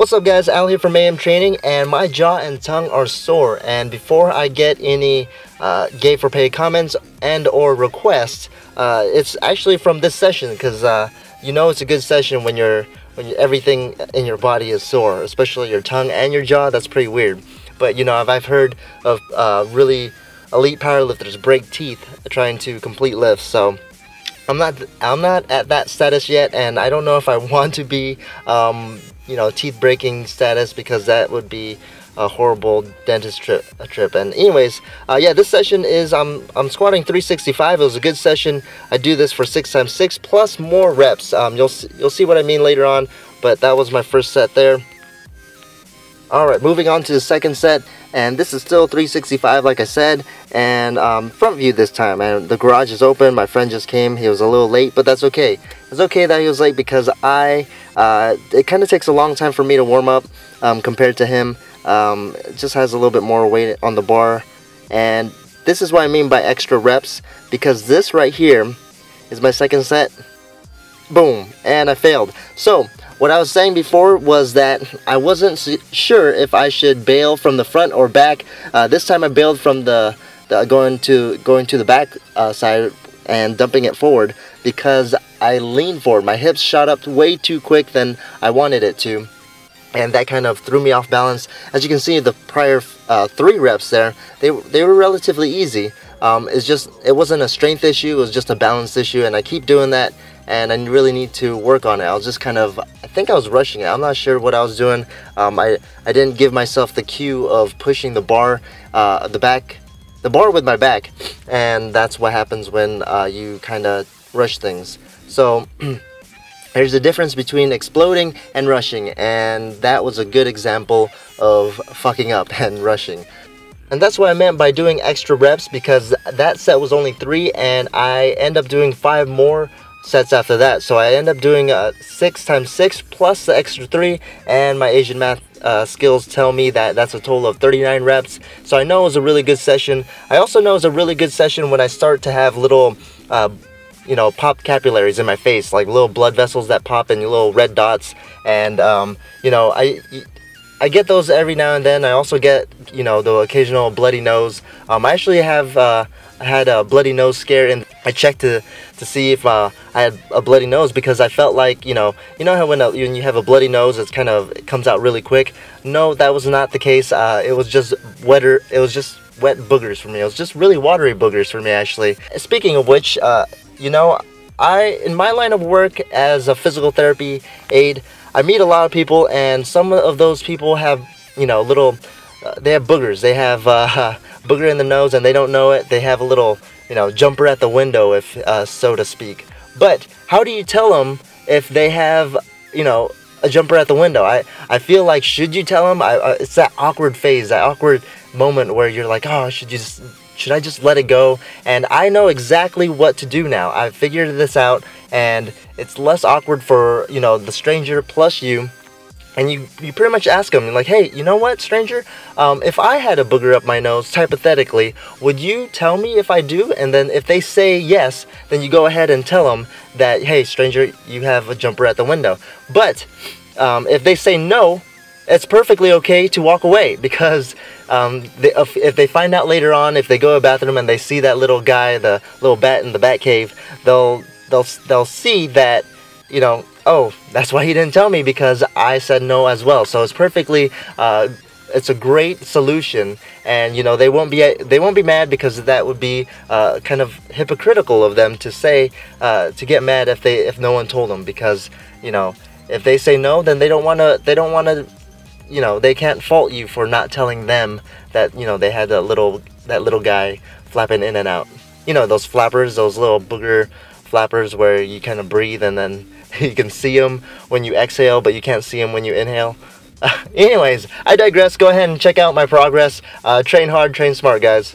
What's up guys, Al here from AM Training, and my jaw and tongue are sore. And before I get any gay for pay comments and or requests, it's actually from this session, because you know it's a good session when everything in your body is sore, especially your tongue and your jaw. That's pretty weird. But you know, I've heard of really elite powerlifters break teeth trying to complete lifts. So I'm not at that status yet, and I don't know if I want to be you know, teeth breaking status, because that would be a horrible dentist trip. And anyways, yeah, this session is I'm squatting 365. It was a good session. I do this for 6x6 plus more reps. You'll see what I mean later on, but that was my first set there. Alright, moving on to the second set, and this is still 365 like I said, and front view this time, and the garage is open. My friend just came. He was a little late, but that's okay. It's okay that he was late, because it kind of takes a long time for me to warm up compared to him. It just has a little bit more weight on the bar, and this is what I mean by extra reps, because this right here is my second set. Boom, and I failed. So what I was saying before was that I wasn't sure if I should bail from the front or back. This time I bailed from the going to the back side and dumping it forward, because I leaned forward. My hips shot up way too quick than I wanted it to, and that kind of threw me off balance. As you can see, the prior 3 reps there, they were relatively easy. It wasn't a strength issue, it was just a balance issue, and I keep doing that, and I really need to work on it. I was just kind of, I think I was rushing it. I'm not sure what I was doing. I didn't give myself the cue of pushing the bar, the bar with my back, and that's what happens when you kind of rush things. So there's a difference between exploding and rushing, and that was a good example of fucking up and rushing. And that's what I meant by doing extra reps, because that set was only 3, and I end up doing 5 more sets after that. So I end up doing 6x6 plus the extra 3, and my Asian math skills tell me that that's a total of 39 reps. So I know it was a really good session. I also know it's a really good session when I start to have little you know, popped capillaries in my face, like little blood vessels that pop and little red dots. And you know, I get those every now and then. I also get, you know, the occasional bloody nose. I actually have had a bloody nose scare, and I checked to see if I had a bloody nose, because I felt like, you know how when you have a bloody nose, it comes out really quick. No, that was not the case. It was just wetter. It was just wet boogers for me. It was just really watery boogers for me, actually. Speaking of which, you know, in my line of work as a physical therapy aide, I meet a lot of people, and some of those people have, you know, they have boogers. They have booger in the nose, and they don't know it. They have a little, you know, jumper at the window, if so to speak. But how do you tell them if they have, you know, a jumper at the window? I feel like, should you tell them? It's that awkward phase, that awkward moment where you're like, oh, should I just let it go? And I know exactly what to do now. I've figured this out, and it's less awkward for, you know, the stranger plus you. And you pretty much ask them, like, hey, you know what, stranger? If I had a booger up my nose, hypothetically, would you tell me if I do? And then if they say yes, then you go ahead and tell them that, hey, stranger, you have a jumper at the window. But if they say no, it's perfectly okay to walk away, because if they find out later on, if they go to the bathroom and they see that little guy, the little bat in the bat cave, they'll see that, you know, oh, that's why he didn't tell me, because I said no as well. So it's perfectly, it's a great solution, and you know, they won't be mad, because that would be kind of hypocritical of them to say, to get mad if no one told them, because, you know, if they say no, then they don't want to, you know, they can't fault you for not telling them that, you know, they had that little guy flapping in and out. You know, those flappers, those little booger flappers where you kind of breathe and then you can see them when you exhale, but you can't see them when you inhale. Anyways, I digress. Go ahead and check out my progress. Train hard, train smart, guys.